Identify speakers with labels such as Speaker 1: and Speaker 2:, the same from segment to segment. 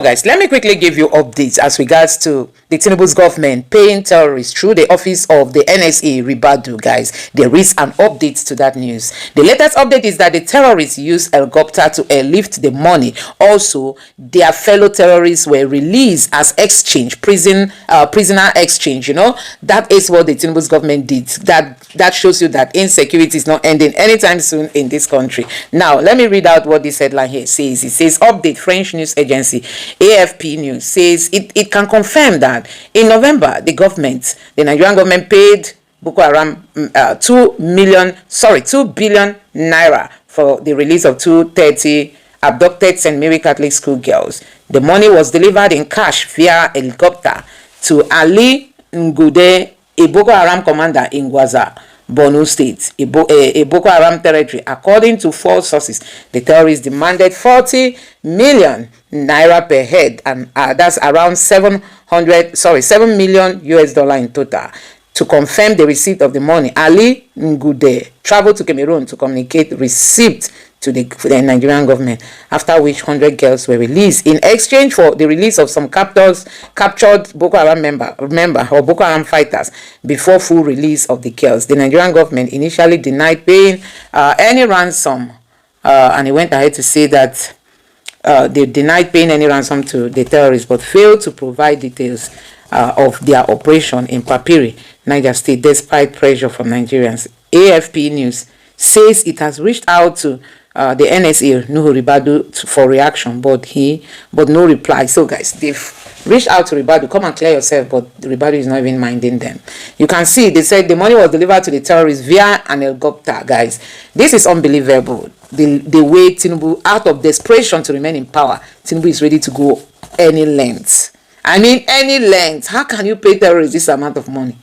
Speaker 1: Guys, let me quickly give you updates as regards to the Tinubu's government paying terrorists through the office of the NSA Ribadu. Guys, there is an update to that news. The latest update is that the terrorists used helicopter to airlift the money. Also, their fellow terrorists were released as exchange, prisoner exchange. You know, that is what the Tinubu's government did. That shows you that insecurity is not ending anytime soon in this country. Now, let me read out what this headline here says. It says, update, French news agency AFP News says it can confirm that in November, the Nigerian government paid Boko Haram 2 billion naira for the release of 230 abducted St. Mary Catholic school girls. The money was delivered in cash via helicopter to Ali Ngude, a Boko Haram commander in Gwaza, Borno State, a Boko Haram territory. According to 4 sources, the terrorists demanded 40 million naira per head, and that's around $7 million in total. To confirm the receipt of the money, Ali Ngude traveled to Cameroon to communicate receipt to the Nigerian government, after which 100 girls were released in exchange for the release of some captured Boko Haram member or Boko Haram fighters before full release of the girls. The Nigerian government initially denied paying any ransom, and he went ahead to say that they denied paying any ransom to the terrorists, but failed to provide details of their operation in Papiri, Niger State, despite pressure from Nigerians. AFP News says it has reached out to the NSA, Ribadu, for reaction, but no reply. So guys, they've reached out to Ribadu, come and clear yourself, but Ribadu is not even minding them. You can see they said the money was delivered to the terrorists via an helicopter. Guys, this is unbelievable. The way Tinubu, out of desperation to remain in power, Tinubu is ready to go any length. I mean any length. How can you pay terrorists this amount of money?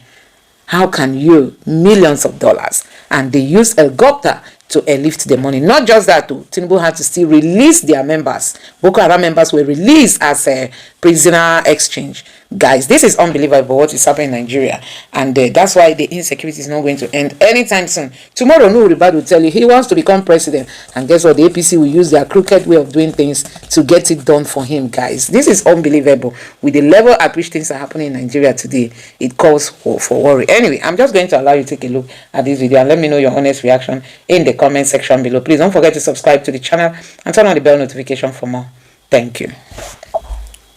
Speaker 1: How can you? Millions of dollars. And they use helicopter to airlift the money. Not just that, Tinubu had to still release their members. Boko Haram members were released as a prisoner exchange. Guys, this is unbelievable what is happening in Nigeria. And that's why the insecurity is not going to end anytime soon. Tomorrow, Ribadu will tell you he wants to become president. And guess what? The APC will use their crooked way of doing things to get it done for him, guys. This is unbelievable. With the level at which things are happening in Nigeria today, it calls for worry. Anyway, I'm just going to allow you to take a look at this video and let me know your honest reaction in the comment section below. Please don't forget to subscribe to the channel and turn on the bell notification for more. Thank you.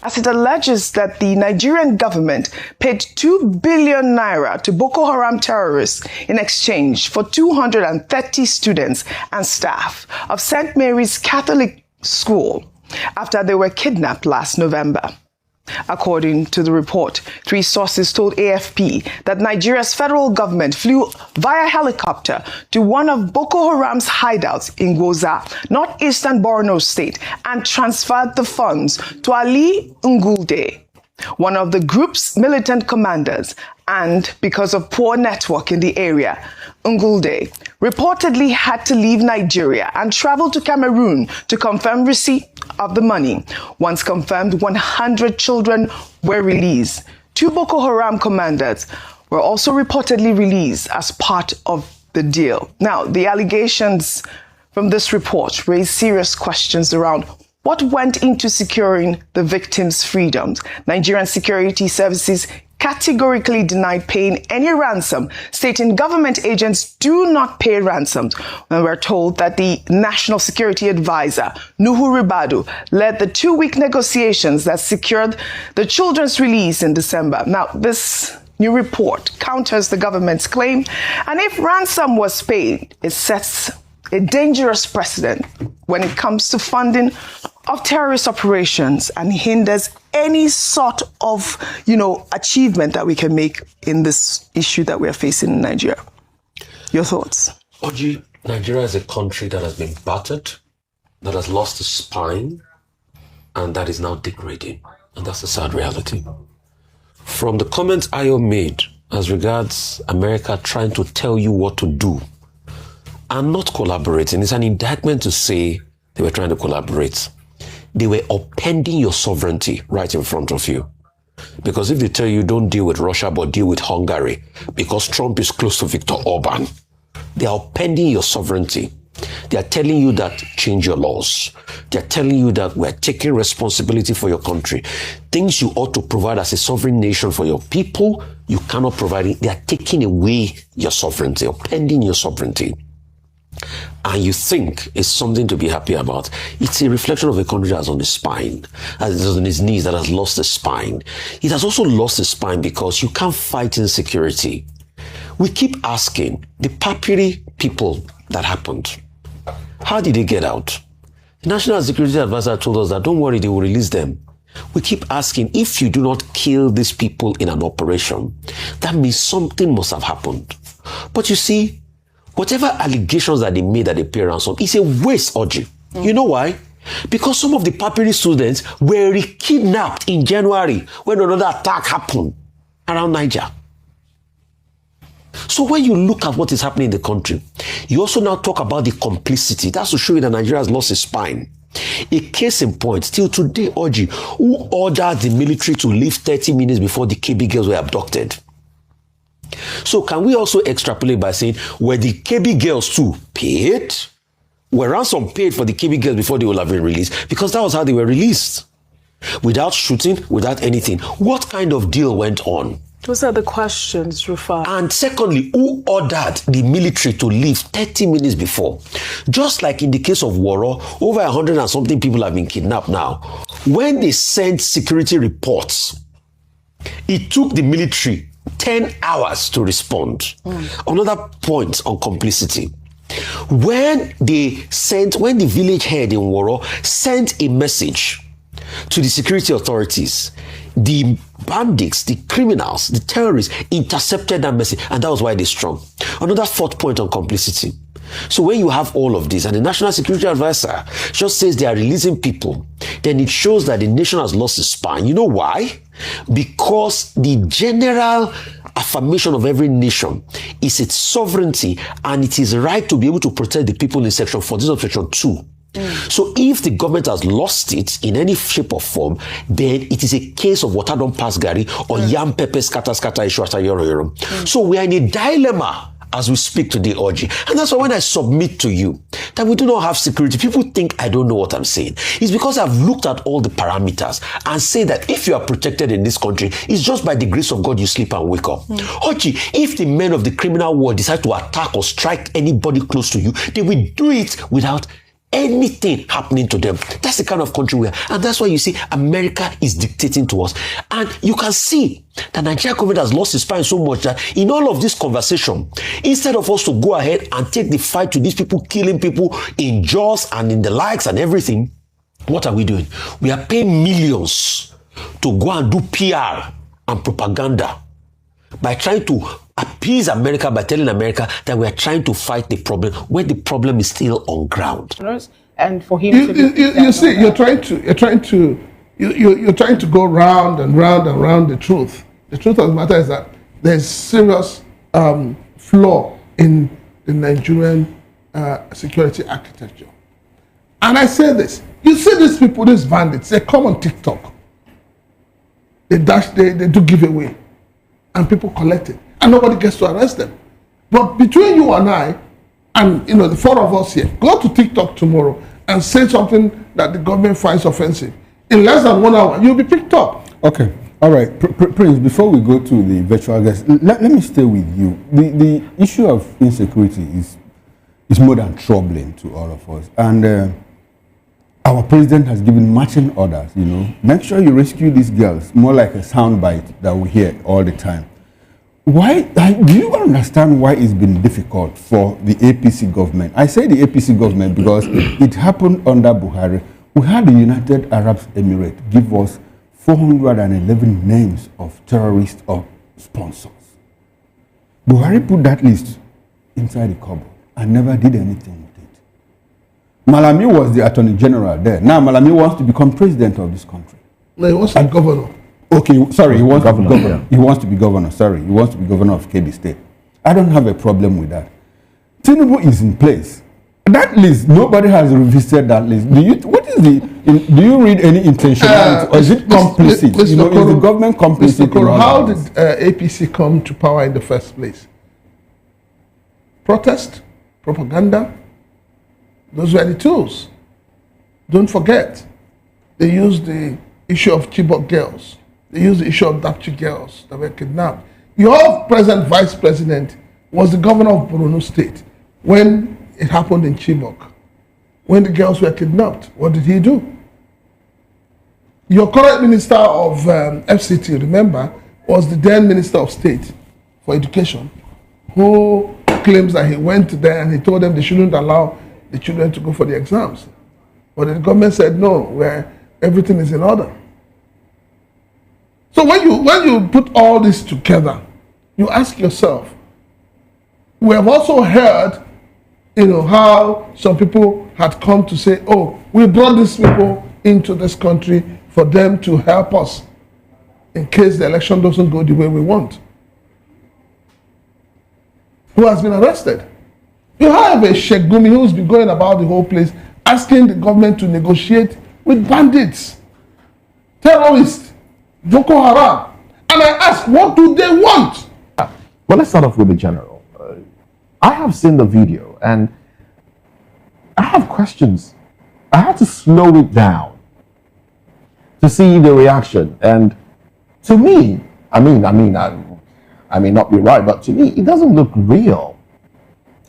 Speaker 2: As it alleges that the Nigerian government paid 2 billion naira to Boko Haram terrorists in exchange for 230 students and staff of St. Mary's Catholic School after they were kidnapped last November. According to the report, 3 sources told AFP that Nigeria's federal government flew via helicopter to one of Boko Haram's hideouts in Gwoza, northeastern Borno State, and transferred the funds to Ali Ngulde, one of the group's militant commanders, and because of poor network in the area, Ngulde reportedly had to leave Nigeria and travel to Cameroon to confirm receipt of the money. Once confirmed, 100 children were released. 2 Boko Haram commanders were also reportedly released as part of the deal. Now, the allegations from this report raise serious questions around what went into securing the victims' freedoms. Nigerian security services categorically denied paying any ransom, stating government agents do not pay ransoms. And we're told that the National Security Advisor, Ribadu, led the 2-week negotiations that secured the children's release in December. Now, this new report counters the government's claim, and if ransom was paid, it sets a dangerous precedent when it comes to funding of terrorist operations and hinders any sort of, achievement that we can make in this issue that we are facing in Nigeria. Your thoughts?
Speaker 3: Oji, Nigeria is a country that has been battered, that has lost its spine, and that is now degrading. And that's the sad reality. From the comments Ayo made as regards America trying to tell you what to do and not collaborating, it's an indictment to say they were trying to collaborate. They were upending your sovereignty right in front of you. Because if they tell you don't deal with Russia but deal with Hungary because Trump is close to Viktor Orban, they are upending your sovereignty. They are telling you that change your laws. They are telling you that we're taking responsibility for your country. Things you ought to provide as a sovereign nation for your people, you cannot provide it. They are taking away your sovereignty, or pending your sovereignty. And you think it's something to be happy about. It's a reflection of a country that's on the spine, that is on its knees, that has lost the spine. It has also lost the spine because you can't fight insecurity. We keep asking, the Papiri people that happened, how did they get out? The National Security Advisor told us that, don't worry, they will release them. We keep asking, if you do not kill these people in an operation, that means something must have happened. But you see, whatever allegations that they made at the parents of, is a waste, Oji. You know why? Because some of the Papiri students were kidnapped in January when another attack happened around Niger. So when you look at what is happening in the country, you also now talk about the complicity. That's to show you that Nigeria has lost its spine. A case in point, still today, Oji, who ordered the military to leave 30 minutes before the KB girls were abducted? So can we also extrapolate by saying, were the KB girls too paid? Were ransom paid for the KB girls before they will have been released? Because that was how they were released. Without shooting, without anything. What kind of deal went on?
Speaker 2: Those are the questions, Rufai.
Speaker 3: And secondly, who ordered the military to leave 30 minutes before? Just like in the case of Woro, over 100 and something people have been kidnapped now. When they sent security reports, it took the military 10 hours to respond. Another point on complicity. When the village head in Woro sent a message to the security authorities, the bandits, the criminals, the terrorists intercepted that message, and that was why they strung. Another fourth point on complicity. So when you have all of this, and the National Security Advisor just says they are releasing people, then it shows that the nation has lost its spine. You know why? Because the general affirmation of every nation is its sovereignty and it is right to be able to protect the people in Section 14 of Section 2. So if the government has lost it in any shape or form, then it is a case of water don't pass Gary or yam pepper scatter issue after yoro. So we are in a dilemma as we speak today, Oji. And that's why when I submit to you that we do not have security, people think I don't know what I'm saying. It's because I've looked at all the parameters and say that if you are protected in this country, it's just by the grace of God you sleep and wake up. Oji, if the men of the criminal world decide to attack or strike anybody close to you, they will do it without anything happening to them. That's the kind of country we are. And that's why you see America is dictating to us. And you can see that Nigeria government has lost its spine so much that in all of this conversation, instead of us to go ahead and take the fight to these people killing people in Jos and in the likes and everything, what are we doing? We are paying millions to go and do PR and propaganda by trying to appease America, by telling America that we are trying to fight the problem when the problem is still on ground.
Speaker 4: And for him
Speaker 5: you see, you're trying to go round and round and round the truth. The truth of the matter is that there's serious flaw in the Nigerian security architecture. And I say this, you see these people, these bandits, they come on TikTok. They do giveaway. And people collect it. And nobody gets to arrest them. But between you and I, and the four of us here, go to TikTok tomorrow and say something that the government finds offensive. In less than 1 hour, you'll be picked up.
Speaker 6: Okay. All right. Prince, before we go to the virtual guest, let me stay with you. The issue of insecurity is more than troubling to all of us. And our president has given marching orders, Make sure you rescue these girls, more like a soundbite that we hear all the time. Why, do you understand why it's been difficult for the APC government? I say the APC government because it happened under Buhari. We had the United Arab Emirates give us 411 names of terrorists or sponsors. Buhari put that list inside the cupboard and never did anything with it. Malami was the Attorney General there. Now Malami wants to become president of this country.
Speaker 5: No, he wants to be governor.
Speaker 6: Okay, sorry, he wants to be governor. Yeah. He wants to be governor, sorry. He wants to be governor of Kebbi State. I don't have a problem with that. Tinubu is in place. That list, nobody has revisited that list. Do you read any intentionality? Or is it complicit? Is the government complicit?
Speaker 5: How did APC come to power in the first place? Protest? Propaganda? Those were the tools. Don't forget, they used the issue of Chibok girls. They used the issue of Dapchi girls that were kidnapped. Your present vice president was the governor of Borno State when it happened in Chibok. When the girls were kidnapped, what did he do? Your current minister of FCT, remember, was the then minister of state for education, who claims that he went there and he told them they shouldn't allow the children to go for the exams. But the government said no, where everything is in order. So when you put all this together, you ask yourself, we have also heard, how some people had come to say, oh, we brought these people into this country for them to help us in case the election doesn't go the way we want. Who has been arrested? You have a Sheikh Gumi who's been going about the whole place asking the government to negotiate with bandits, terrorists, Boko Haram. And I ask, what do they want?
Speaker 4: Well, let's start off with the general. I have seen the video and I have questions. I had to slow it down to see the reaction. And to me, I may not be right, but to me, it doesn't look real.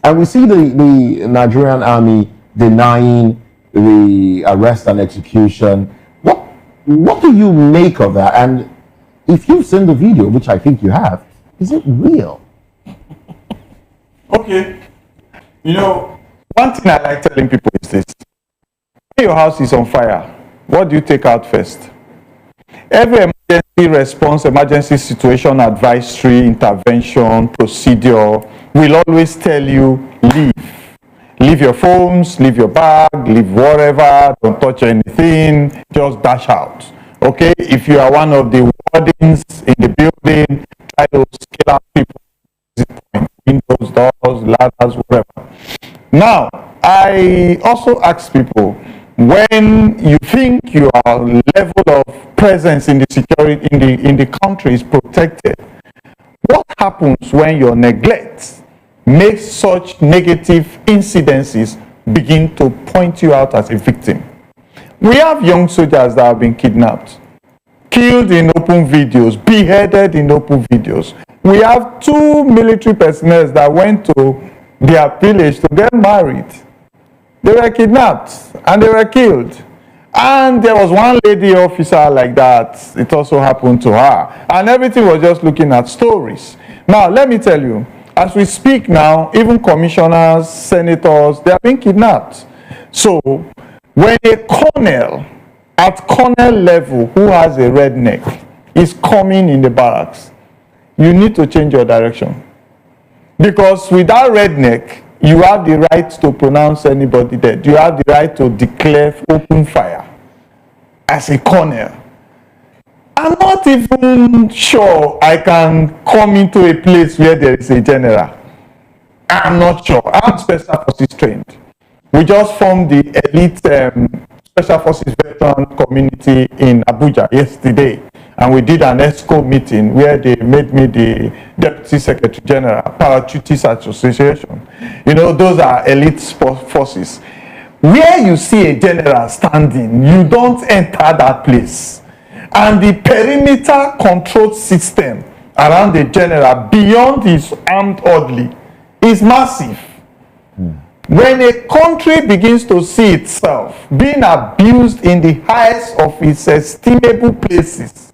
Speaker 4: And we see the Nigerian army denying the arrest and execution. What do you make of that? And if you've seen the video, which I think you have, is it real?
Speaker 7: Okay. One thing I like telling people is this. When your house is on fire, what do you take out first? Every emergency response, emergency situation advisory, intervention, procedure will always tell you, leave. Leave your phones, leave your bag, leave whatever, don't touch anything, just dash out. Okay? If you are one of the wardens in the building, try to scale out people. Windows, doors, ladders, whatever. Now, I also ask people, when you think your level of presence in the security in the country is protected, what happens when your neglect makes such negative incidences begin to point you out as a victim? We have young soldiers that have been kidnapped, killed in open videos, beheaded in open videos. We have 2 military personnel that went to their village to get married. They were kidnapped and they were killed. And there was one lady officer like that. It also happened to her. And everything was just looking at stories. Now, let me tell you, as we speak now, even commissioners, senators, they are being kidnapped. So, when a colonel at colonel level who has a red neck is coming in the barracks, you need to change your direction. Because with that redneck, you have the right to pronounce anybody dead. You have the right to declare open fire as a colonel. I'm not even sure I can come into a place where there is a general. I'm not sure. I'm special forces trained. We just formed the elite special forces veteran community in Abuja yesterday. And we did an ESCO meeting where they made me the Deputy Secretary General, Parachutis Association. Those are elite forces. Where you see a general standing, you don't enter that place. And the perimeter control system around the general, beyond his armed orderly, is massive. When a country begins to see itself being abused in the highest of its estimable places,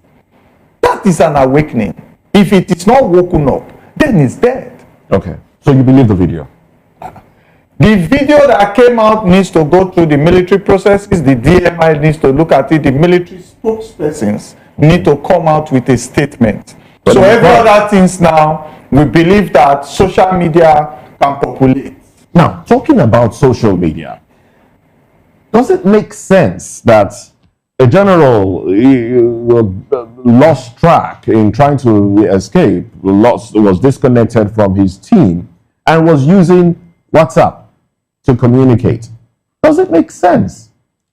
Speaker 7: that is an awakening. If it is not woken up, then it's dead.
Speaker 4: Okay. So you believe the video?
Speaker 7: The video that came out needs to go through the military processes. The DMI needs to look at it. The military spokespersons need to come out with a statement. But so every other things now, we believe that social media can populate.
Speaker 4: Now, talking about social media, does it make sense that a general lost track in trying to escape, was disconnected from his team, and was using WhatsApp to communicate? Does it make sense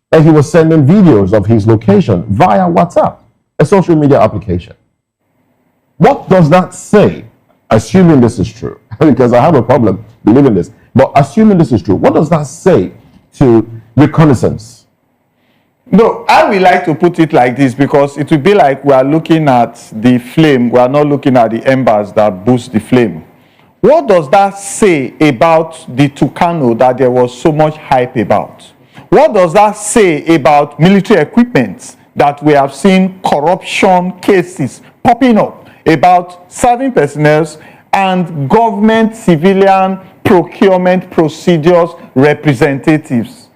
Speaker 4: that he was sending videos of his location via WhatsApp, a social media application? What does that say, assuming this is true? Because I have a problem believing this, but assuming this is true, what does that say to reconnaissance?
Speaker 7: No, I would like to put it like this, because it will be like we are looking at the flame, we are not looking at the embers that boost the flame. What does that say about the Tucano that there was so much hype about? What does that say about military equipment that we have seen corruption cases popping up about serving personnel and government civilian procurement procedures representatives?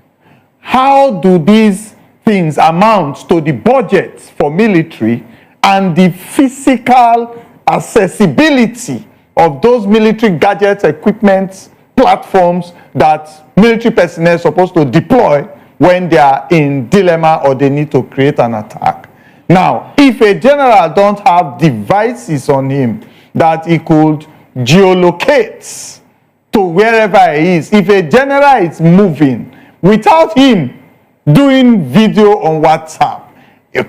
Speaker 7: How do these things amount to the budget for military and the physical accessibility of those military gadgets, equipment, platforms that military personnel are supposed to deploy when they are in dilemma or they need to create an attack? Now, if a general don't have devices on him that he could geolocate to wherever he is, if a general is moving without him doing video on WhatsApp,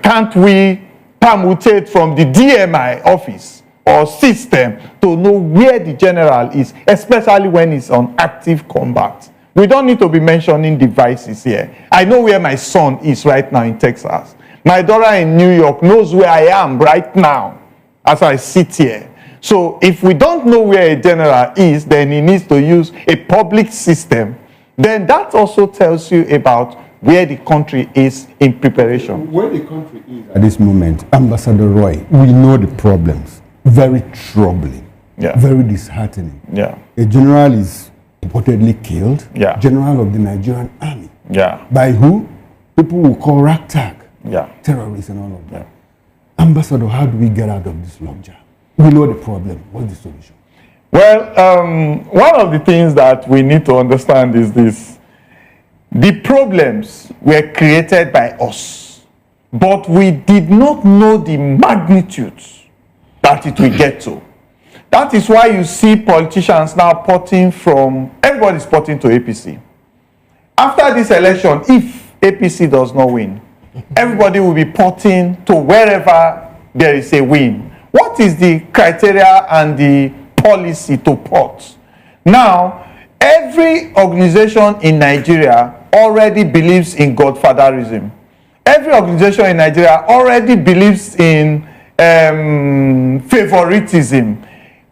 Speaker 7: can't we permutate from the DMI office or system to know where the general is, especially when he's on active combat? We don't need to be mentioning devices here. I know where my son is right now in Texas. My daughter in New York knows where I am right now as I sit here. So if we don't know where a general is, then he needs to use a public system. Then that also tells you about where the country is in preparation.
Speaker 6: Where the country is at this moment, Ambassador Roy, we know the problems. Very troubling.
Speaker 7: Yeah.
Speaker 6: Very disheartening.
Speaker 7: Yeah.
Speaker 6: A general is reportedly killed.
Speaker 7: Yeah.
Speaker 6: General of the Nigerian army.
Speaker 7: Yeah.
Speaker 6: By who? People will call ragtag.
Speaker 7: Yeah.
Speaker 6: Terrorists and all of that. Ambassador, how do we get out of this logjam? We know the problem. What's the solution?
Speaker 7: Well, one of the things that we need to understand is this. The problems were created by us, but we did not know the magnitude that it will get to. That is why you see politicians now porting from, everybody's porting to APC. After this election, if APC does not win, everybody will be porting to wherever there is a win. What is the criteria and the policy to port? Now, every organization in Nigeria already believes in godfatherism. Every organization in Nigeria already believes in favoritism.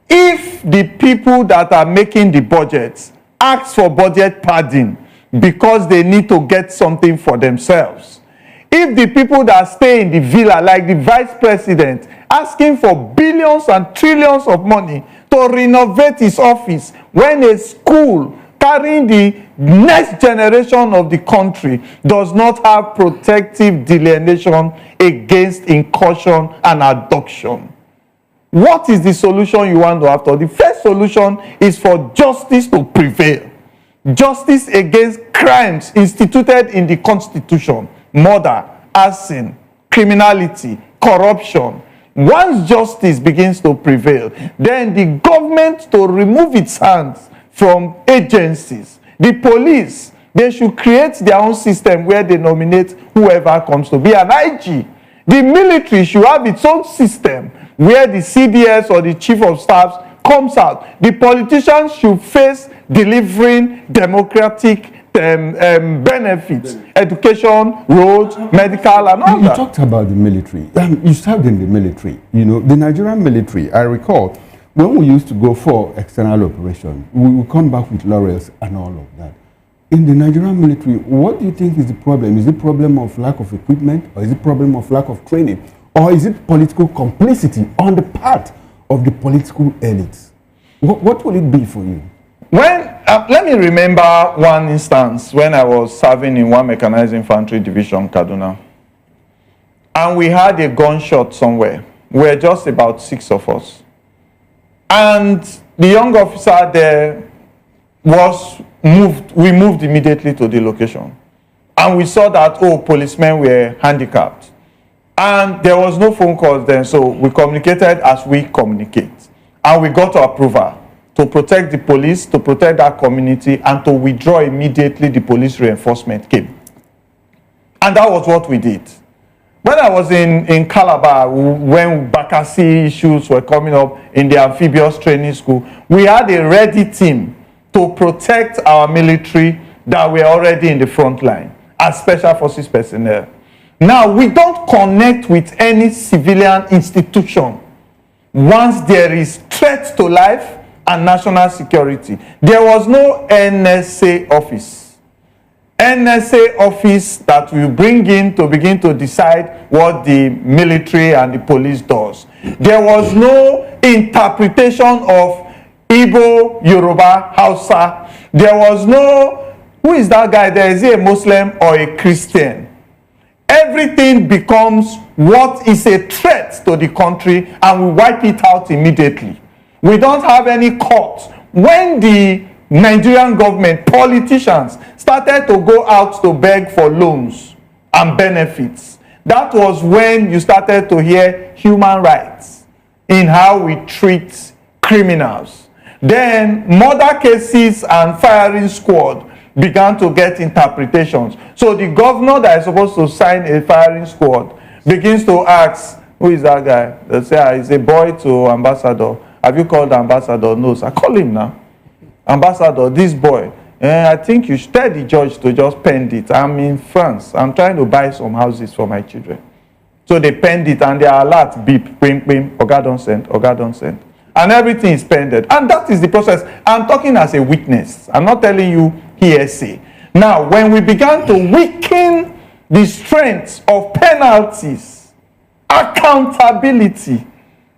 Speaker 7: If the people that are making the budgets ask for budget padding because they need to get something for themselves, if the people that stay in the villa, like the vice president, asking for billions and trillions of money to renovate his office, when a school carrying the next generation of the country does not have protective delineation against incursion and abduction, what is the solution you want to have? The first solution is for justice to prevail. Justice against crimes instituted in the Constitution. Murder, arson, criminality, corruption. Once justice begins to prevail, then the government to remove its hands from agencies. The police, they should create their own system where they nominate whoever comes to be an IG. The military should have its own system where the CDS or the chief of staff comes out. The politicians should face delivering democratic benefits, education, roads, medical, and all
Speaker 6: You
Speaker 7: that.
Speaker 6: talked about the military. You served in the military. You know, the Nigerian military, I recall, when we used to go for external operations, we would come back with laurels and all of that. In the Nigerian military, what do you think is the problem? Is it problem of lack of equipment, or is it problem of lack of training? Or is it political complicity on the part of the political elites? What will it be for you?
Speaker 7: Let me remember one instance when I was serving in 1 Mechanized Infantry Division, Kaduna. And we had a gunshot somewhere. We were just about 6 of us. And the young officer there was moved. We moved immediately to the location. And we saw that, policemen were handicapped. And there was no phone calls then, so we communicated as we communicate. And we got approval to protect the police, to protect that community, and to withdraw immediately. The police reinforcement came. And that was what we did. When I was in Calabar, when Bakassi issues were coming up in the amphibious training school, we had a ready team to protect our military that were already in the front line as special forces personnel. Now, we don't connect with any civilian institution once there is threat to life and national security. There was no NSA office. NSA office that will bring in to begin to decide what the military and the police does. There was no interpretation of Igbo, Yoruba, Hausa. There was no, who is that guy there? Is he a Muslim or a Christian? Everything becomes what is a threat to the country and we wipe it out immediately. We don't have any court. When the Nigerian government, politicians, started to go out to beg for loans and benefits, that was when you started to hear human rights in how we treat criminals. Then murder cases and firing squad began to get interpretations. So the governor that is supposed to sign a firing squad begins to ask, who is that guy? They say, he's a boy to ambassador. Have you called the ambassador? No, I call him now. Ambassador, this boy, I think you should tell the judge to just pend it. I'm in France. I'm trying to buy some houses for my children. So they penned it and their alert beep, bing, bing, Oga don't send, Oga don't send. And everything is pended. And that is the process. I'm talking as a witness. I'm not telling you hearsay. Now, when we began to weaken the strength of penalties, accountability,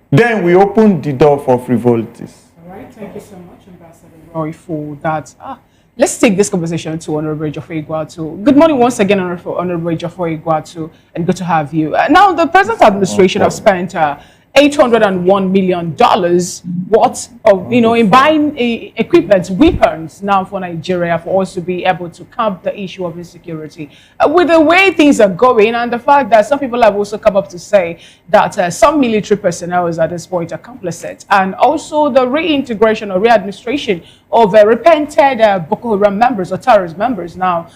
Speaker 7: then we opened the door for frivolities.
Speaker 8: All right, thank you so much, Ambassador Roy, for that. Let's take this conversation to Honorable Geoffrey Iguatu. Good morning once again, Honorable Geoffrey Iguatu, and good to have you. Now, the present administration has spent $801 million worth of, in buying equipment, weapons now for Nigeria for us to be able to curb the issue of insecurity. With the way things are going and the fact that some people have also come up to say that some military personnel is at this point are complicit, and also the reintegration or readministration of repented Boko Haram members or terrorist members now.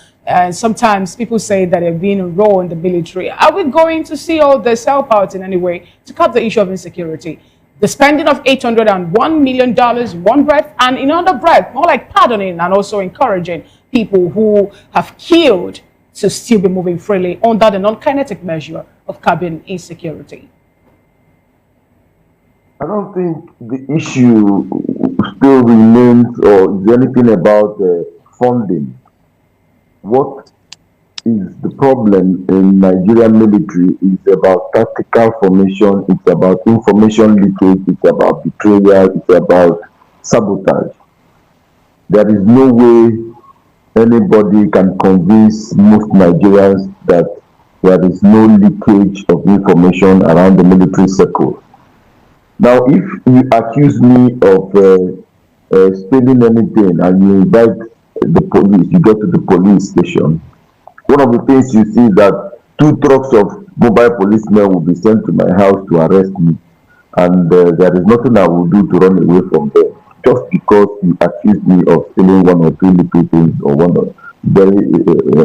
Speaker 8: Sometimes people say that they've been enrolled in the military. Are we going to see all this help out in any way to curb the issue of insecurity? The spending of $801 million in one breath, and in another breath, more like pardoning and also encouraging people who have killed to still be moving freely under the non-kinetic measure of curbing insecurity.
Speaker 9: I don't think the issue still remains or is anything about funding. What is the problem in Nigerian military is about tactical formation, it's about information leakage, it's about betrayal, it's about sabotage. There is no way anybody can convince most Nigerians that there is no leakage of information around the military circle. Now, if you accuse me of stealing anything and you invite the police, you go to the police station, one of the things you see is that 2 trucks of mobile policemen will be sent to my house to arrest me, and there is nothing I will do to run away from them, just because you accuse me of stealing 1 or 2 little things or one of very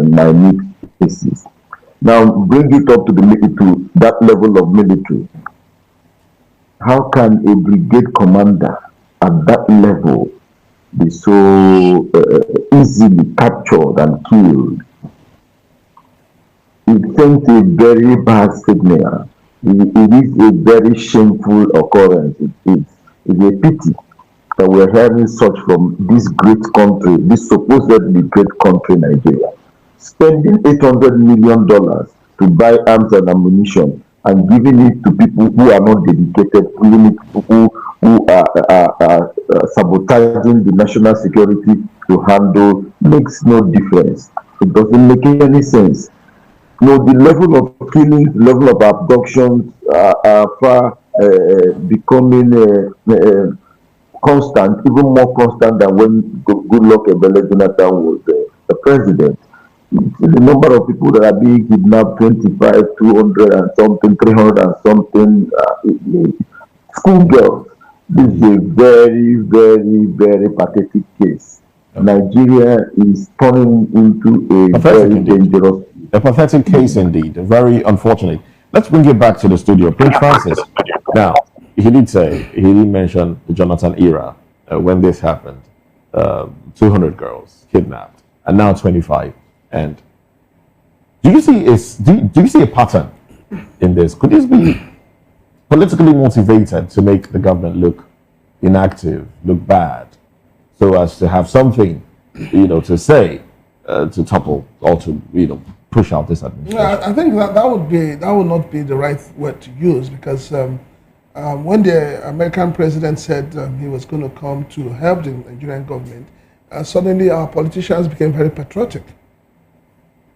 Speaker 9: minute cases. Now, bring it up to that level of military. How can a brigade commander at that level be so easily captured and killed? It sends a very bad signal. It is a very shameful occurrence. It's a pity that we're hearing such from this great country, this supposedly great country, Nigeria, spending $800 million to buy arms and ammunition and giving it to people who are not dedicated, giving it to people who are sabotaging the national security to handle, makes no difference. It doesn't make any sense. The level of killings, the level of abductions are far becoming constant, even more constant than when Goodluck Ebele Jonathan was the president. The number of people that are being kidnapped, 25, 200 and something, 300 and something, schoolgirls. This is a very, very, very pathetic case. Nigeria is turning into a very dangerous.
Speaker 4: A pathetic case indeed, very unfortunate. Let's bring it back to the studio. Prince Francis, now, he did mention the Jonathan era when this happened. 200 girls kidnapped. and now 25. And do you see a pattern in this? Could this be politically motivated to make the government look inactive, look bad, so as to have something, to say, to topple or to, push out this administration?
Speaker 5: Yeah, I think that would not be the right word to use, because when the American president said he was going to come to help the Nigerian government, suddenly our politicians became very patriotic.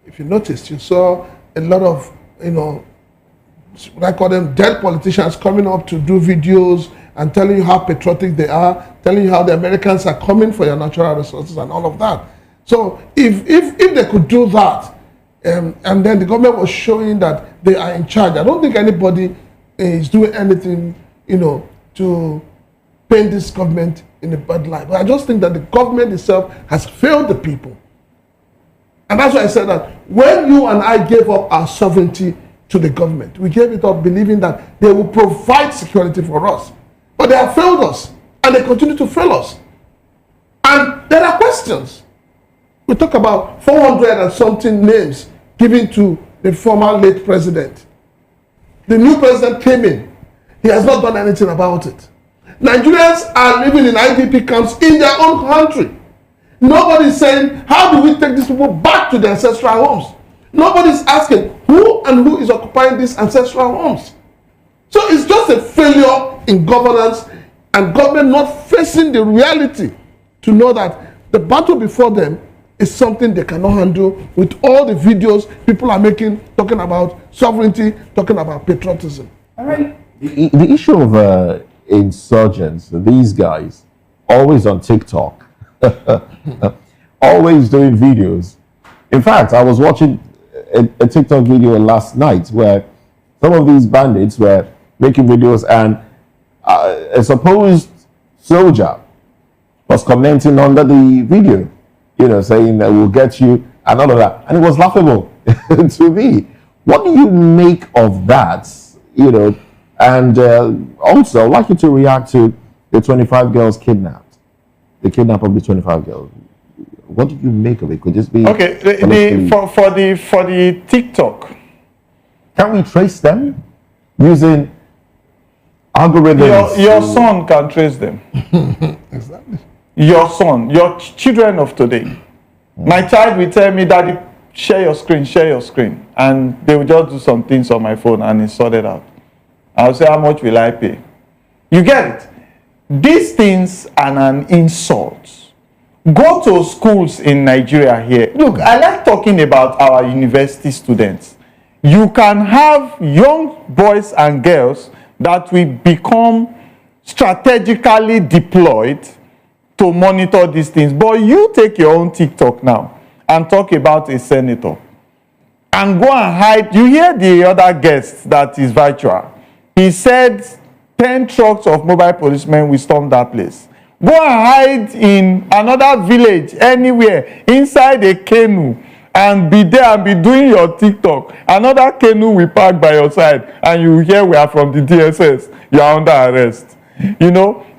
Speaker 5: If you noticed, you saw a lot of, what I call them dead politicians coming up to do videos and telling you how patriotic they are, telling you how the Americans are coming for your natural resources and all of that. So if they could do that, and then the government was showing that they are in charge, I don't think anybody is doing anything, to paint this government in a bad light. But I just think that the government itself has failed the people. And that's why I said that when you and I gave up our sovereignty to the government, we gave it up believing that they will provide security for us. But they have failed us, and they continue to fail us. And there are questions. We talk about 400 and something names given to the former late president. The new president came in. He has not done anything about it. Nigerians are living in IDP camps in their own country. Nobody is saying, how do we take these people back to their ancestral homes? Nobody is asking who is occupying these ancestral homes. So it's just a failure in governance and government not facing the reality to know that the battle before them is something they cannot handle with all the videos people are making, talking about sovereignty, talking about patriotism.
Speaker 8: All right.
Speaker 4: The issue of insurgents, these guys, always on TikTok, always doing videos. In fact, I was watching a TikTok video last night where some of these bandits were making videos, and a supposed soldier was commenting under the video, saying that we'll get you and all of that. And it was laughable to me. What do you make of that? And also, I'd like you to react to the 25 girls kidnapped. The kidnap of the 25 girls. What do you make of it? Could this be
Speaker 7: okay? For the TikTok,
Speaker 4: can we trace them using algorithms?
Speaker 7: Your son can trace them.
Speaker 5: Exactly.
Speaker 7: Your son, your children of today. My child will tell me, Daddy, share your screen, and they will just do some things on my phone and it's sorted out. I'll say, how much will I pay? You get it? These things are an insult. Go to schools in Nigeria here. Look, I like talking about our university students. You can have young boys and girls that will become strategically deployed to monitor these things. But you take your own TikTok now and talk about a senator and go and hide. You hear the other guest that is virtual. He said 10 trucks of mobile policemen will storm that place. Go and hide in another village, anywhere, inside a kanu, and be there and be doing your TikTok. Another canoe will park by your side, and you hear we are from the DSS. You are under arrest.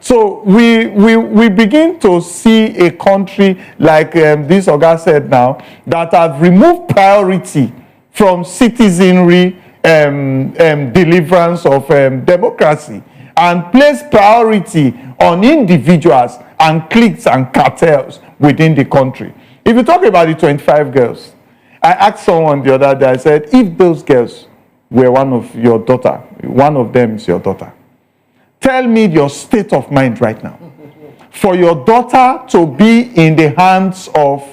Speaker 7: So we begin to see a country like this Oga said now, that have removed priority from citizenry deliverance of democracy and place priority on individuals and cliques and cartels within the country. If you talk about the 25 girls, I asked someone the other day, I said, if those girls were one of your daughter, one of them is your daughter, tell me your state of mind right now. For your daughter to be in the hands of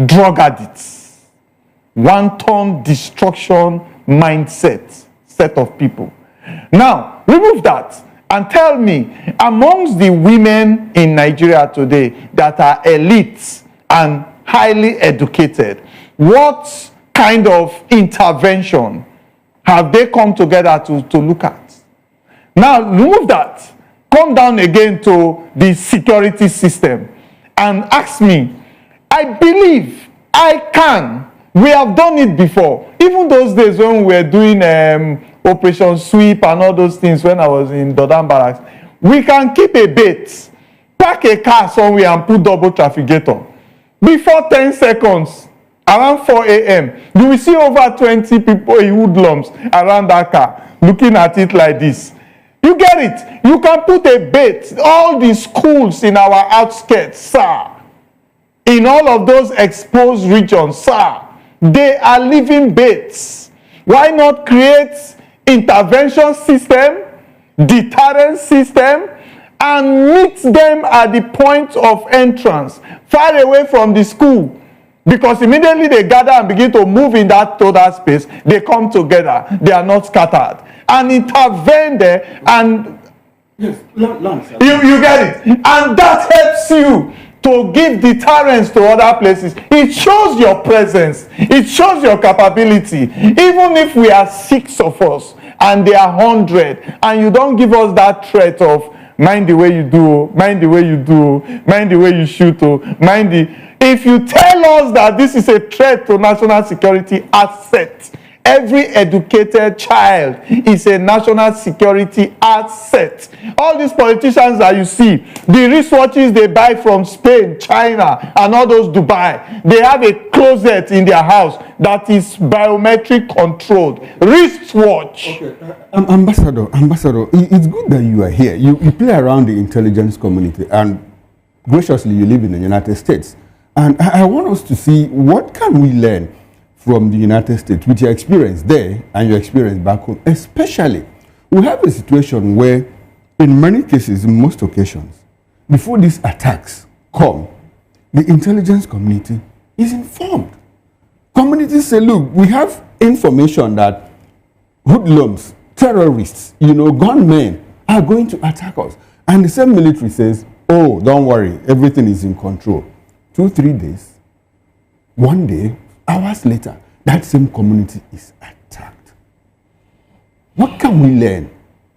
Speaker 7: drug addicts, wanton destruction mindset, set of people. Now, remove that and tell me, amongst the women in Nigeria today that are elites and highly educated, what kind of intervention have they come together to look at? Now, remove that. Come down again to the security system and ask me, I believe I can. We have done it before. Even those days when we were doing Operation Sweep and all those things when I was in Dodan Barracks, we can keep a bait, park a car somewhere and put double trafficator. Before 10 seconds, around 4 a.m., you will see over 20 people in hoodlums around that car looking at it like this. You get it? You can put a bait. All the schools in our outskirts, sir, in all of those exposed regions, sir, they are living baits. Why not create intervention system, deterrence system, and meet them at the point of entrance, far away from the school? Because immediately they gather and begin to move in that total space, they come together, they are not scattered. And intervene there, and
Speaker 6: Yes,
Speaker 7: you get it. And that helps you to give deterrence to other places. It shows your presence. It shows your capability. Even if we are 6 of us and they are 100, and you don't give us that threat of mind the way you do, mind the way you do, mind the way you shoot, mind the... If you tell us that this is a threat to national security asset, every educated child is a national security asset. All these politicians that you see, the wristwatches they buy from Spain, China, and all those Dubai, they have a closet in their house that is biometric controlled. Wristwatch.
Speaker 6: Okay. Ambassador, it's good that you are here. You play around the intelligence community, and graciously you live in the United States. And I want us to see, what can we learn from the United States with your experience there and your experience back home? Especially, we have a situation where, in many cases, in most occasions, before these attacks come, the intelligence community is informed. Communities say, look, we have information that hoodlums, terrorists, gunmen are going to attack us. And the same military says, oh, don't worry, everything is in control. 2-3 days, 1 day, hours later, that same community is attacked. What can we learn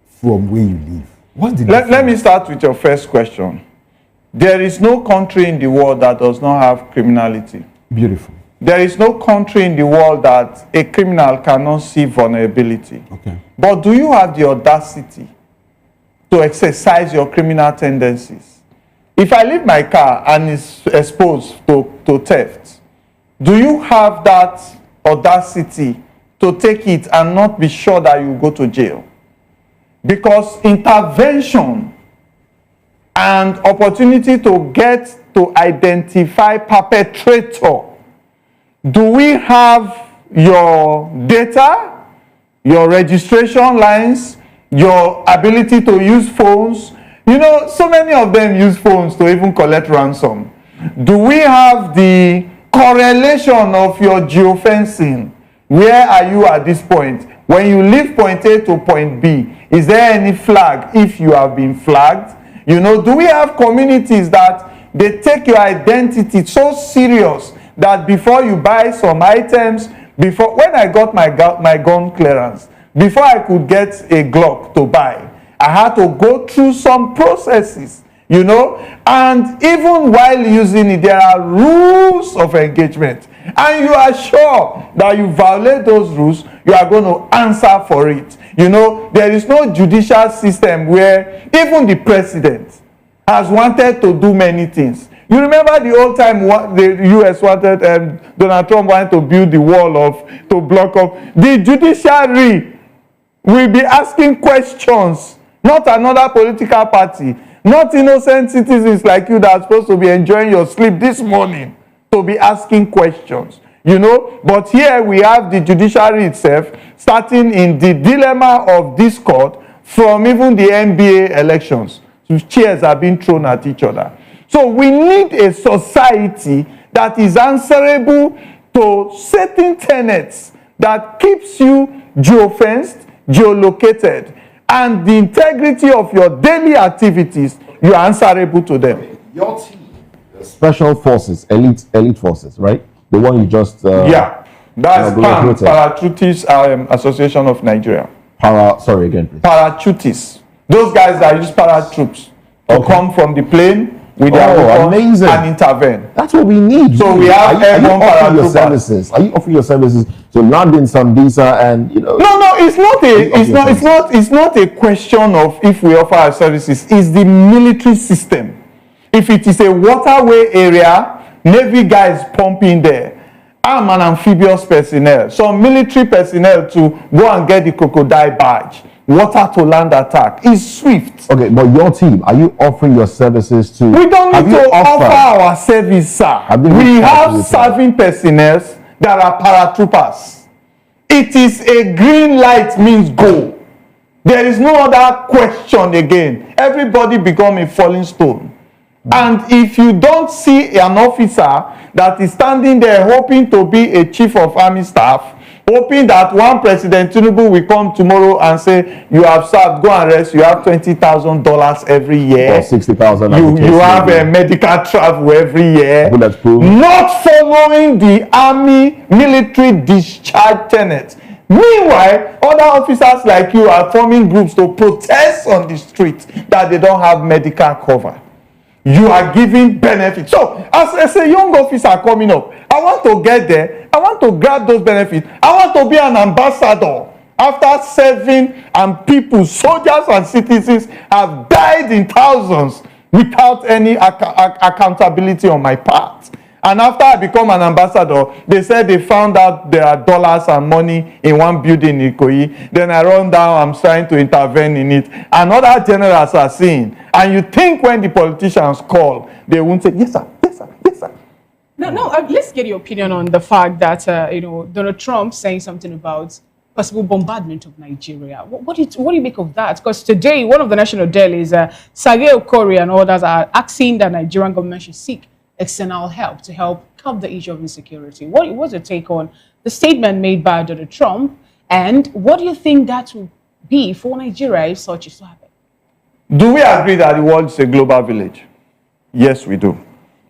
Speaker 6: from where you live? What's the
Speaker 7: Let me start with your first question. There is no country in the world that does not have criminality.
Speaker 6: Beautiful.
Speaker 7: There is no country in the world that a criminal cannot see vulnerability.
Speaker 6: Okay.
Speaker 7: But do you have the audacity to exercise your criminal tendencies? If I leave my car and it's exposed to theft, do you have that audacity to take it and not be sure that you go to jail? Because intervention and opportunity to get to identify perpetrator, do we have your data, your registration lines, your ability to use phones? So many of them use phones to even collect ransom. Do we have the correlation of your geofencing? Where are you at this point? When you leave point A to point B, is there any flag if you have been flagged? Do we have communities that they take your identity so serious that before you buy some items, when I got my gun clearance, before I could get a Glock to buy, I had to go through some processes, and even while using it, there are rules of engagement. And you are sure that you violate those rules, you are going to answer for it. There is no judicial system where even the president has wanted to do many things. You remember the old time the US wanted, Donald Trump wanted to build the wall to block up. The judiciary will be asking questions. Not another political party, not innocent citizens like you that are supposed to be enjoying your sleep this morning to be asking questions, But here we have the judiciary itself starting in the dilemma of discord from even the NBA elections. Chairs are being thrown at each other. So we need a society that is answerable to certain tenets that keeps you geofenced, geolocated, and the integrity of your daily activities, you are answerable to them.
Speaker 4: Your team, special forces, elite forces, right? The one you just
Speaker 7: yeah, that's PAM, Paratroopers Association of Nigeria.
Speaker 4: Sorry again, please.
Speaker 7: Paratroopers. Those guys that use paratroops to come from the plane with their weapons and intervene.
Speaker 4: That's what we need.
Speaker 7: So we have airborne paratroopers.
Speaker 4: Are you offering your services to land in Sambisa and
Speaker 7: No, it's not a question of if we offer our services. It's the military system. If it is a waterway area, Navy guys pumping there. I'm an amphibious personnel, some military personnel to go and get the crocodile badge. Water to land attack is swift.
Speaker 4: Okay, but your team, are you offering your services to?
Speaker 7: We don't need to offer our service, sir. We have serving personnel that are paratroopers. It is a green light means go. There is no other question again. Everybody become a falling stone. And if you don't see an officer that is standing there hoping to be a chief of army staff, hoping that one President Tinubu will come tomorrow and say, you have served, go and rest, you have $20,000 every year.
Speaker 4: Or 60,000.
Speaker 7: You have a medical travel every year. Not following the army military discharge tenets. Meanwhile, other officers like you are forming groups to protest on the street that they don't have medical cover. You are giving benefits. So, as a young officer coming up, I want to get there. I want to grab those benefits. I want to be an ambassador. After serving and people, soldiers and citizens have died in thousands without any accountability on my part. And after I become an ambassador, they said they found out there are dollars and money in one building in Ikoyi. Then I run down, I'm trying to intervene in it. And other generals are seeing. And you think when the politicians call, they won't say, yes, sir, yes, sir, yes, sir.
Speaker 8: No, let's get your opinion on the fact that, Donald Trump saying something about possible bombardment of Nigeria. What do you make of that? Because today, one of the national dailies, Sage Okori and others are asking that Nigerian government should seek external help to help curb the issue of insecurity. What's your take on the statement made by Donald Trump, and what do you think that will be for Nigeria if such is to happen?
Speaker 7: Do we agree that the world is a global village? Yes, we do.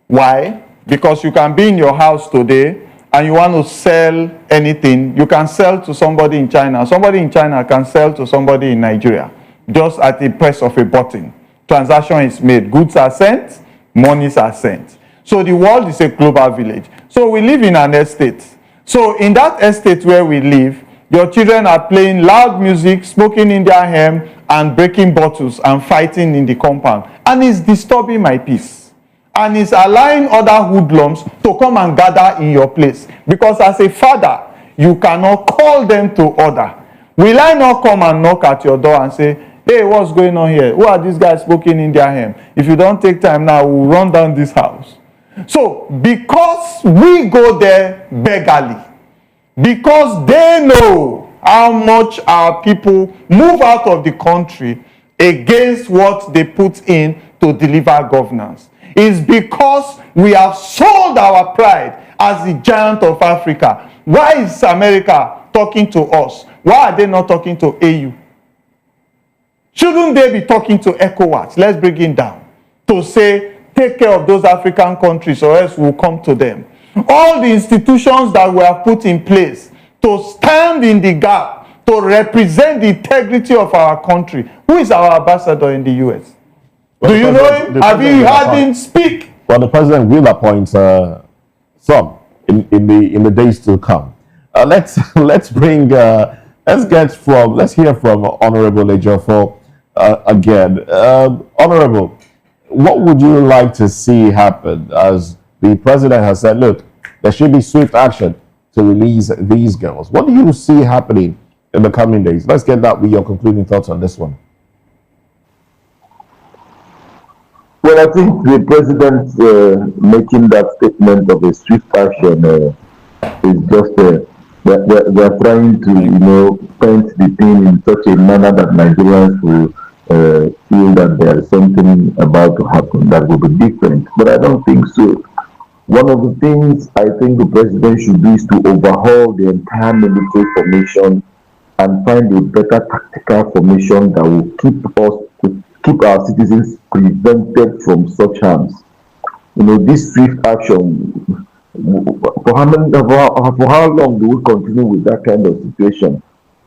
Speaker 7: Why? Because you can be in your house today and you want to sell anything, you can sell to somebody in China. Somebody in China can sell to somebody in Nigeria just at the press of a button. Transaction is made, goods are sent, monies are sent. So the world is a global village. So we live in an estate. So in that estate where we live, your children are playing loud music, smoking in their home, and breaking bottles and fighting in the compound. And it's disturbing my peace. And it's allowing other hoodlums to come and gather in your place. Because as a father, you cannot call them to order. Will I not come and knock at your door and say, hey, what's going on here? Who are these guys smoking in their home? If you don't take time now, we'll run down this house. So, because we go there beggarly, because they know how much our people move out of the country against what they put in to deliver governance, is because we have sold our pride as the giant of Africa. Why is America talking to us? Why are they not talking to AU? Shouldn't they be talking to ECOWAS? Let's bring it down to say, take care of those African countries or else we'll come to them. All the institutions that we have put in place to stand in the gap, to represent the integrity of our country. Who is our ambassador in the US?
Speaker 4: Well,
Speaker 7: do you know him? Have you heard him speak?
Speaker 4: Well, the president will appoint some in the days to come. Let's hear from Honorable Ejiofor again. Honorable, what would you like to see happen, as the president has said, look, there should be swift action to release these girls? What do you see happening in the coming days? Let's get that with your concluding thoughts on this one.
Speaker 9: Well, I think the president making that statement of a swift action is just they're trying to paint the thing in such a manner that Nigerians will feel that there is something about to happen that will be different. But I don't think so. One of the things I think the president should do is to overhaul the entire military formation and find a better tactical formation that will keep our citizens prevented from such harms. This swift action, for how long do we continue with that kind of situation?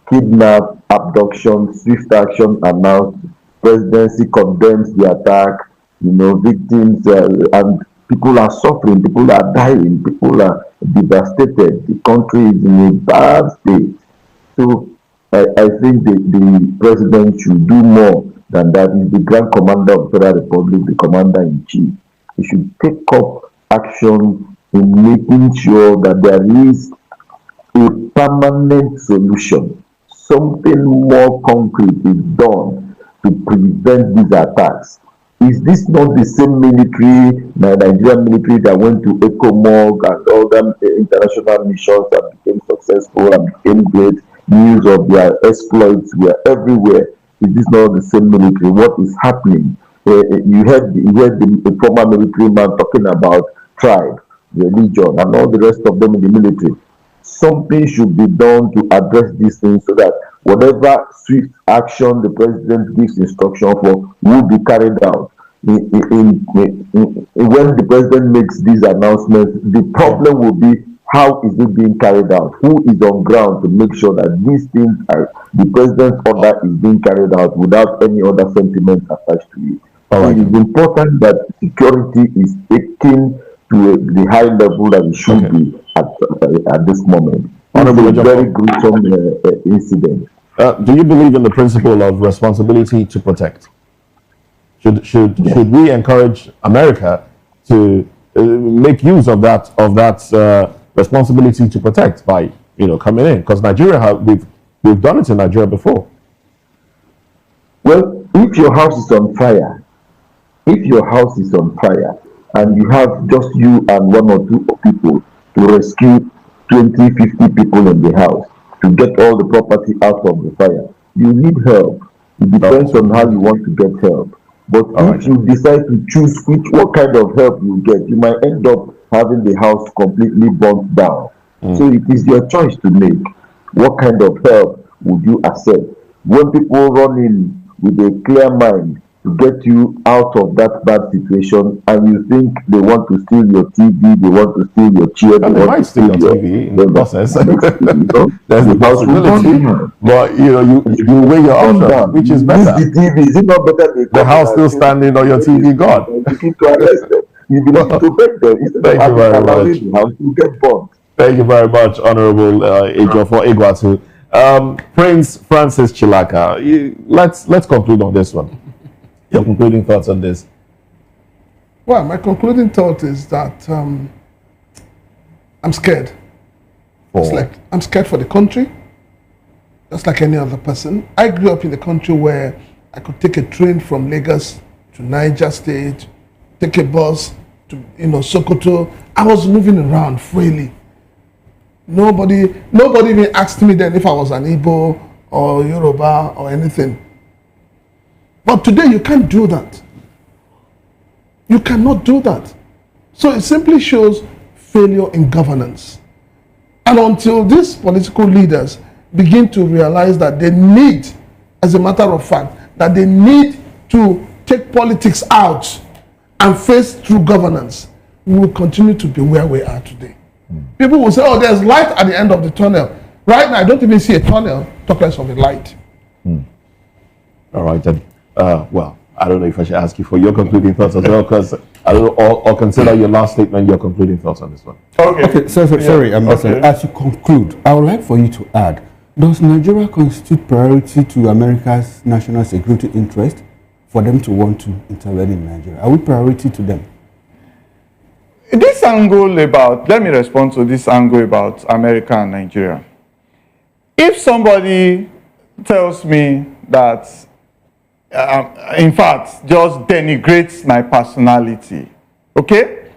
Speaker 9: Kidnap, abduction, swift action announced, presidency condemns the attack, victims, and people are suffering, people are dying, people are devastated, the country is in a bad state. So I think the president should do more than that. He's the Grand Commander of the Federal Republic, the Commander-in-Chief. He should take up action in making sure that there is a permanent solution. Something more concrete is done to prevent these attacks. Is this not the same military, the Nigerian military, that went to ECOMOG and other international missions and became successful and became great? News of their exploits were everywhere. Is this not the same military? What is happening? You heard the former military man talking about tribe, religion, and all the rest of them in the military. Something should be done to address these things so that whatever swift action the president gives instruction for will be carried out. When the president makes these announcements, the problem will be, how is it being carried out? Who is on ground to make sure that these things are, the president's order is being carried out without any other sentiment attached to it? It is important that security is taken to the high level that it should be at this moment. It's a very gruesome incident.
Speaker 4: Do you believe in the principle of responsibility to protect? Should we encourage America to make use of that responsibility to protect by coming in? Because Nigeria we've done it in Nigeria before.
Speaker 9: Well, if your house is on fire, and you have just you and one or two people to rescue 20, 50 people in the house to get all the property out of the fire, you need help. It depends on how you want to get help. But if you decide to choose what kind of help you get, you might end up having the house completely burnt down. So it is your choice to make. What kind of help would you accept? When people run in with a clear mind to get you out of that bad situation, and you think they want to steal your TV, they want to steal your chair,
Speaker 4: they might steal your TV in the process. There's the possibility, but you weigh your options, which is better.
Speaker 9: The TV, is it not better
Speaker 4: the house still standing or your TV gone?
Speaker 9: You believe to beg them instead of allowing the house to get burned.
Speaker 4: Thank you very much, Honorable Ejiofor Egwatu. Prince Francis Chilaka, let's conclude on this one. Your concluding thoughts on this?
Speaker 5: Well, my concluding thought is that I'm scared. I'm scared for the country, just like any other person. I grew up in a country where I could take a train from Lagos to Niger State, take a bus to Sokoto. I was moving around freely. Nobody even asked me then if I was an Igbo or Yoruba or anything. But today you can't do that. You cannot do that. So it simply shows failure in governance. And until these political leaders begin to realize that they need, as a matter of fact, that they need to take politics out and face true governance, we will continue to be where we are today. People will say, there's light at the end of the tunnel. Right now, I don't even see a tunnel, talk less of a light.
Speaker 4: All right, then. Well, I don't know if I should ask you for your concluding thoughts as well, because I don't know, or consider your last statement your concluding thoughts on this one.
Speaker 6: Okay, sorry, Ambassador. As you conclude, I would like for you to add, does Nigeria constitute priority to America's national security interest for them to want to intervene in Nigeria? Are we priority to them?
Speaker 7: This angle let me respond to this angle about America and Nigeria. If somebody tells me that, in fact, just denigrates my personality, okay?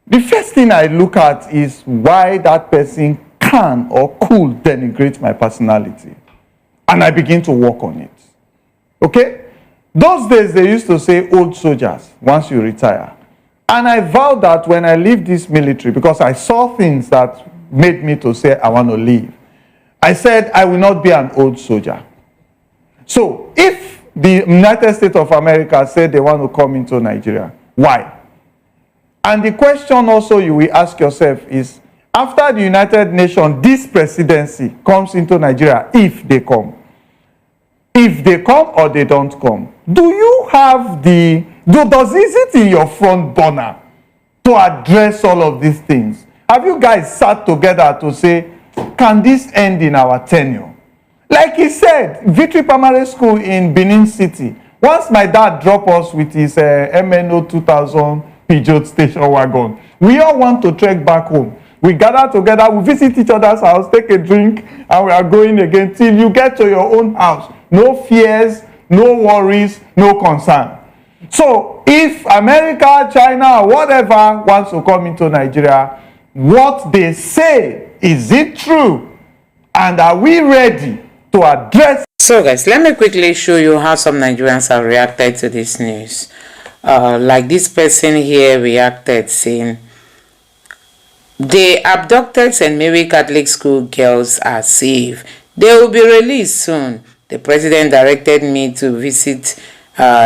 Speaker 7: The first thing I look at is why that person can or could denigrate my personality. And I begin to work on it, okay? Those days, they used to say old soldiers, once you retire. And I vowed that when I leave this military, because I saw things that made me to say I want to leave, I said I will not be an old soldier. So if the United States of America said they want to come into Nigeria, why? And the question also you will ask yourself is, after the United Nations, this presidency comes into Nigeria, if they come or they don't come, do you have does it in your front burner to address all of these things? Have you guys sat together to say, can this end in our tenure? Like he said, Victory Primary School in Benin City, once my dad dropped us with his MNO 2000 Peugeot station wagon, We all want to trek back home. We gather together, we visit each other's house, take a drink, and we are going again till you get to your own house. No fears, no worries, no concern. So if America, China, or whatever wants to come into Nigeria, what they say, is it true? And are we ready to address?
Speaker 1: So guys, let me quickly show you how some Nigerians have reacted to this news. Like this person here reacted saying, the abducted St. Mary Catholic School girls are safe. They will be released soon. The president directed me to visit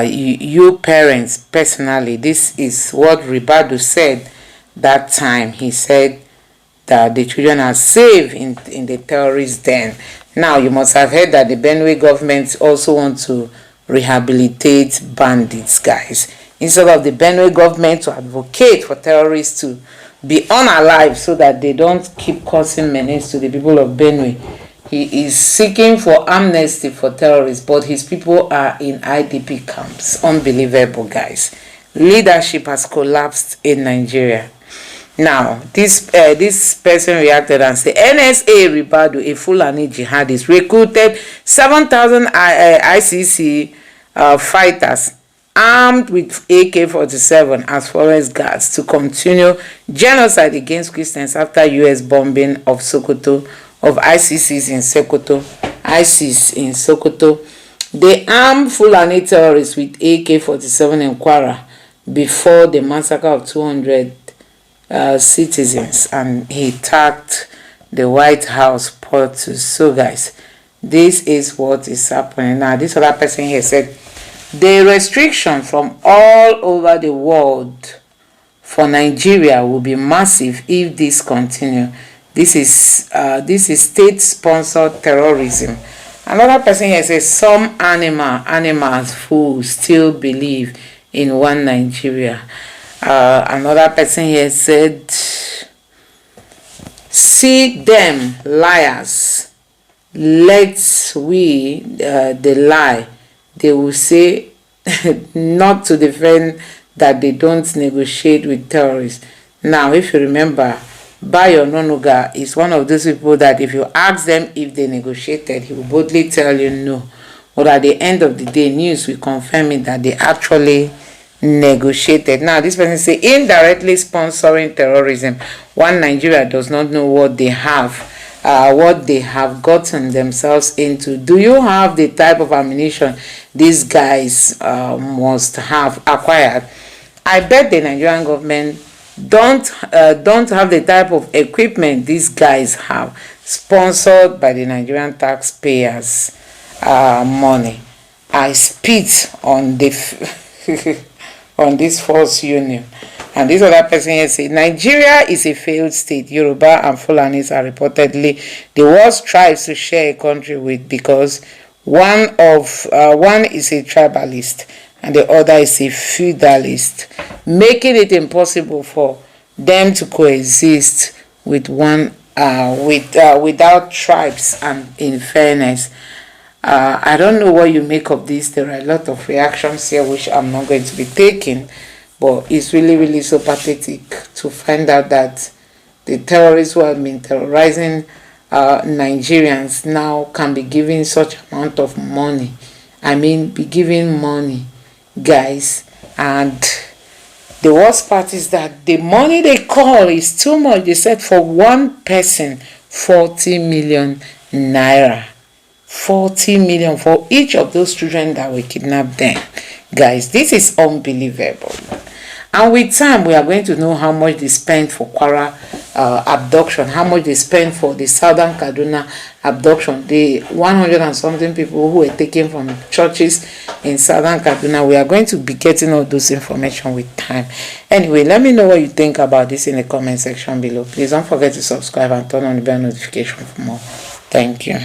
Speaker 1: you parents personally. This is what Ribadu said that time. He said that the children are safe in the terrorist den. Now, you must have heard that the Benue government also want to rehabilitate bandits, guys. Instead of the Benue government to advocate for terrorists to be unalive so that they don't keep causing menace to the people of Benue, he is seeking for amnesty for terrorists, but his people are in IDP camps. Unbelievable, guys. Leadership has collapsed in Nigeria. Now, this person reacted and said, NSA Ribadu, a Fulani jihadist, recruited 7,000 ICC fighters armed with AK-47 as forest guards to continue genocide against Christians after U.S. bombing of Sokoto, of ICCs in Sokoto, ISIS in Sokoto. They armed Fulani terrorists with AK-47 in Kwara before the massacre of 200 citizens, and he tagged the White House portals. So guys, this is what is happening now. This other person here said the restriction from all over the world for Nigeria will be massive if this continue. This is state-sponsored terrorism. Another person here says some animals who still believe in one Nigeria. Another person here said, see them liars, let we the lie. They will say not to defend that they don't negotiate with terrorists. Now, if you remember, Bayo Nonuga is one of those people that if you ask them if they negotiated, he will boldly tell you no. But at the end of the day, news will confirm it that they actually negotiated. Now, this person say indirectly sponsoring terrorism. One Nigeria does not know what they have gotten themselves into. Do you have the type of ammunition these guys must have acquired? I bet the Nigerian government don't have the type of equipment these guys have, sponsored by the Nigerian taxpayers money. I spit on the on this false union. And this other person here said, Nigeria is a failed state. Yoruba and Fulanis are reportedly the worst tribes to share a country with, because one is a tribalist and the other is a feudalist, making it impossible for them to coexist with without tribes. And in fairness, I don't know what you make of this. There are a lot of reactions here which I'm not going to be taking, but it's really, really so pathetic to find out that the terrorists who have been terrorizing Nigerians now can be given such amount of money. I mean, be giving money, guys. And the worst part is that the money they call is too much. They said for one person, 40 million naira. 40 million for each of those children that were kidnapped then. Guys, this is unbelievable. And with time, we are going to know how much they spent for Kwara abduction, how much they spent for the Southern Kaduna abduction, the 100 and something people who were taken from churches in Southern Kaduna. We are going to be getting all those information with time. Anyway, let me know what you think about this in the comment section below. Please don't forget to subscribe and turn on the bell notification for more. Thank you.